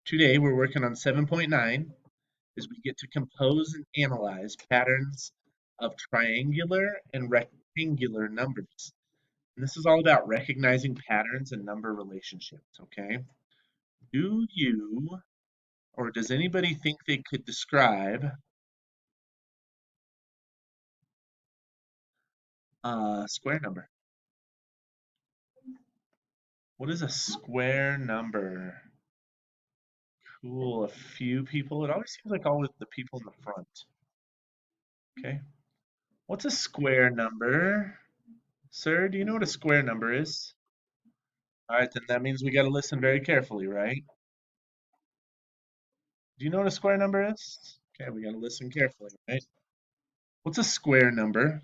Today we're working on 7.9 as we get to compose and analyze patterns of triangular and rectangular numbers. And this is all about recognizing patterns and number relationships, okay? Do you or does anybody think they could describe a square number? What is a square number? Cool, a few people. It always seems like always the people in the front. Okay. What's a square number? Sir, do you know what a square number is? All right, then that means we got to listen very carefully, right? Do you know what a square number is? Okay, we got to listen carefully, right? What's a square number?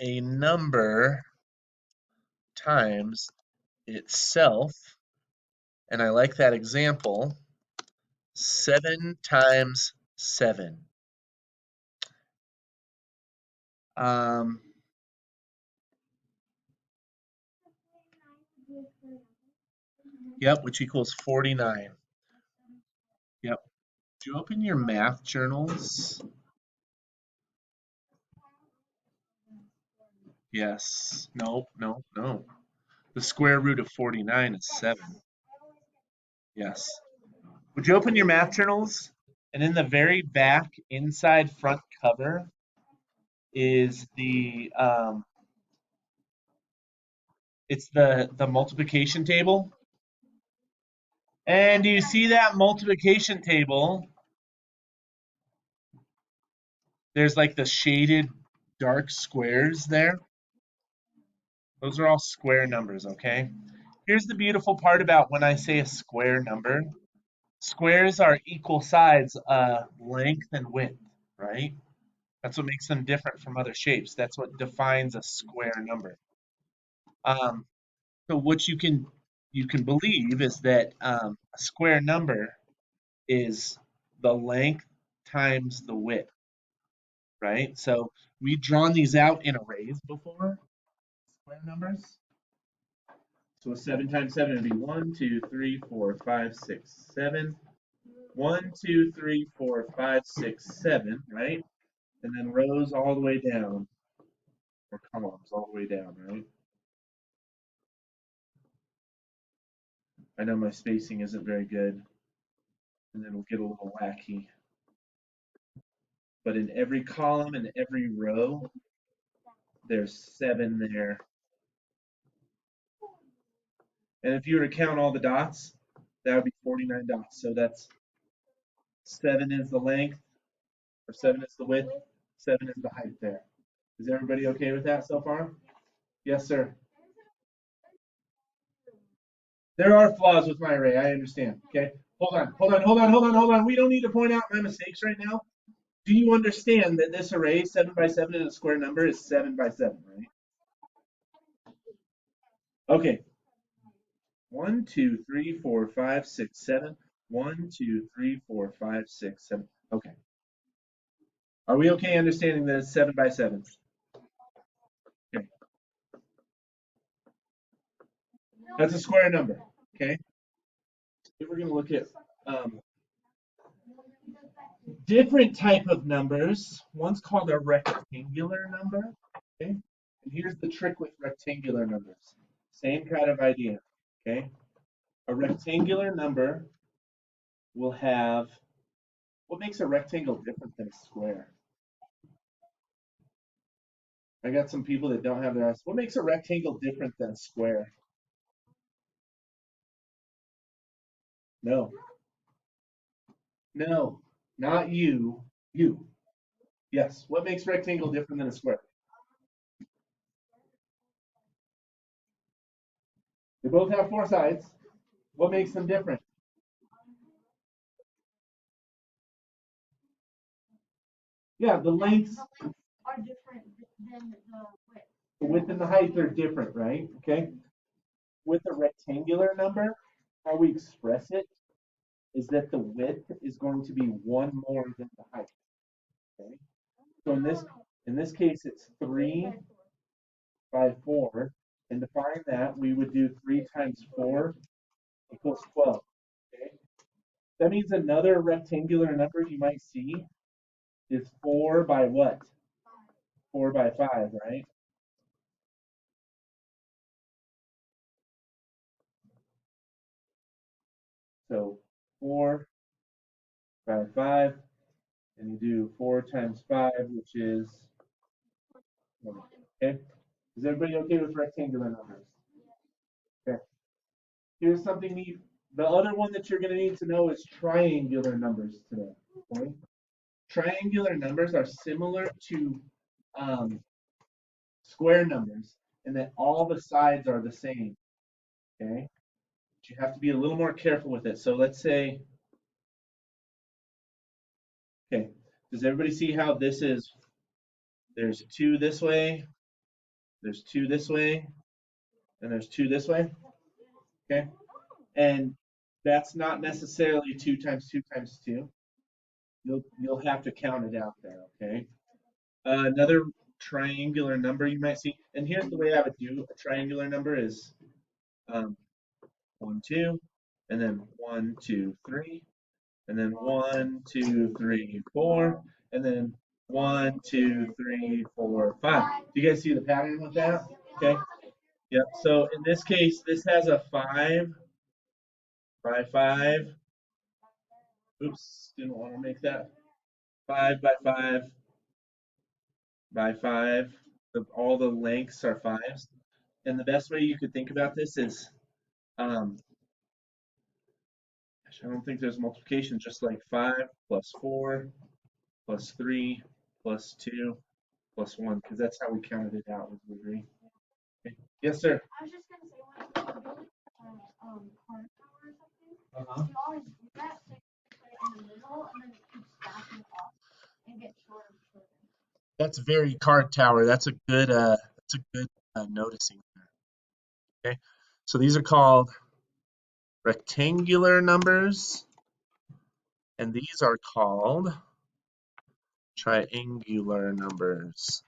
A number times itself, and I like that example, 7 times 7. Um, yep, which equals 49. Yep. Do you open your math journals? Yes. No, no, no. The square root of 49 is 7. Yes. Would you open your math journals? And in the very back, inside front cover, is it's the multiplication table. And do you see that multiplication table? There's like the shaded dark squares there. Those are all square numbers, okay? Here's the beautiful part about when I say a square number. Squares are equal sides, length and width, right? That's what makes them different from other shapes. That's what defines a square number. Um, so what you can believe is that a square number is the length times the width, right? So we've drawn these out in arrays before, square numbers. So a 7 times 7 would be 1, 2, 3, 4, 5, 6, 7. 1, 2, 3, 4, 5, 6, 7, right? And then rows all the way down, or columns all the way down, right? I know my spacing isn't very good, and then it'll get a little wacky. But in every column and every row, there's 7 there. And if you were to count all the dots, that would be 49 dots. So that's 7 is the length, or 7 is the width, 7 is the height there. Is everybody okay with that so far? Yes, sir. There are flaws with my array, I understand. Okay. Hold on. We don't need to point out my mistakes right now. Do you understand that this array, 7 by 7 in a square number, is 7 by 7, right? Okay. 1, 2, 3, 4, 5, 6, 7. 1, 2, 3, 4, 5, 6, 7. Okay. Are we okay understanding that it's 7 by 7? Okay. That's a square number. Okay. We're going to look at different type of numbers. One's called a rectangular number. Okay. And here's the trick with rectangular numbers. Same kind of idea. Okay. A rectangular number will have, what makes a rectangle different than a square? I got some people that don't have their eyes. What makes a rectangle different than a square? No. No. Not you. You. Yes. What makes rectangle different than a square? They both have 4 sides. What makes them different? Yeah, the lengths are different than the width. The width and the height are different, right? Okay. With a rectangular number, how we express it is that the width is going to be 1 more than the height. Okay. So in this case, it's 3 by 4, And to find that, we would do 3 times 4 equals 12. Okay. That means another rectangular number you might see is 4 by what? 4 by 5, right? So 4 by 5, and you do 4 times 5, which is 20. Okay? Is everybody okay with rectangular numbers? Okay. Here's something neat. The other one that you're going to need to know is triangular numbers today. Okay? Triangular numbers are similar to um, square numbers in that all the sides are the same. Okay? But you have to be a little more careful with it. So let's say, okay, does everybody see how this is? There's 2 this way, there's 2 this way, and there's 2 this way. Okay? And that's not necessarily 2 times 2 times 2. You'll have to count it out there, okay? Another triangular number you might see, and here's the way I would do a triangular number is 1, 2, and then 1, 2, 3, and then 1, 2, 3, 4, and then 1, 2, 3, 4, 5. Do you guys see the pattern with that? Okay. Yep. So in this case, this has a 5 by 5. Oops, didn't want to make that 5 by 5 by 5. All the lengths are 5s. And the best way you could think about this is, um, I don't think there's multiplication, just like 5 plus 4 plus 3 plus 2 plus 1, because that's how we counted it out. Would you agree? Okay. Yes, sir. I was just going to say, when you're building a card tower or something, you always do that, so you put it in the middle, and then it keeps stacking up and get shorter and shorter. That's very card tower. That's a good noticing there. Okay, so these are called rectangular numbers, and these are called triangular numbers.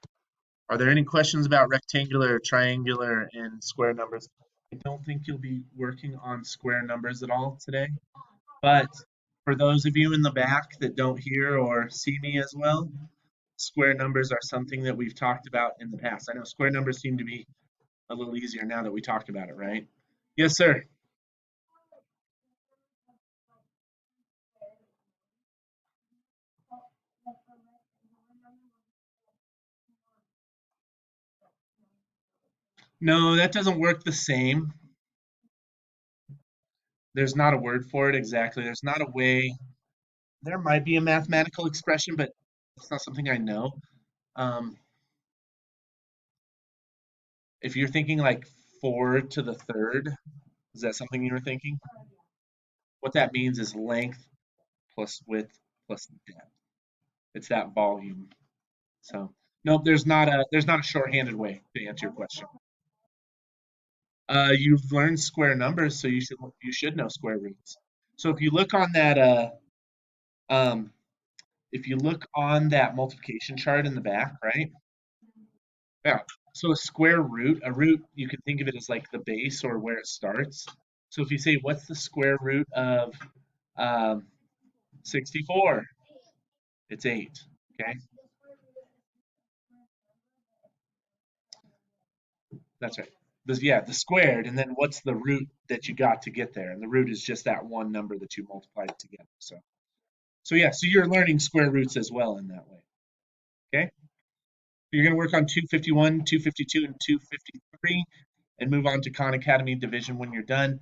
Are there any questions about rectangular, triangular, and square numbers? I don't think you'll be working on square numbers at all today, but for those of you in the back that don't hear or see me as well, square numbers are something that we've talked about in the past. I know square numbers seem to be a little easier now that we talked about it, right? Yes, sir. No, that doesn't work the same. There's not a word for it exactly. There's not a way. There might be a mathematical expression, but it's not something I know. Um, if you're thinking like 4 to the third, is that something you were thinking? What that means is length plus width plus depth. It's that volume. So nope, there's not a shorthanded way to answer your question. You've learned square numbers, so you should know square roots. So um, if you look on that multiplication chart in the back, right? Yeah. So a root, you can think of it as like the base or where it starts. So if you say, what's the square root of um, 64? It's 8. Okay, that's right. Yeah, the squared, and then what's the root that you got to get there? And the root is just that one number that you multiplied together. So yeah, so you're learning square roots as well in that way. Okay, you're going to work on 251, 252, and 253, and move on to Khan Academy Division when you're done.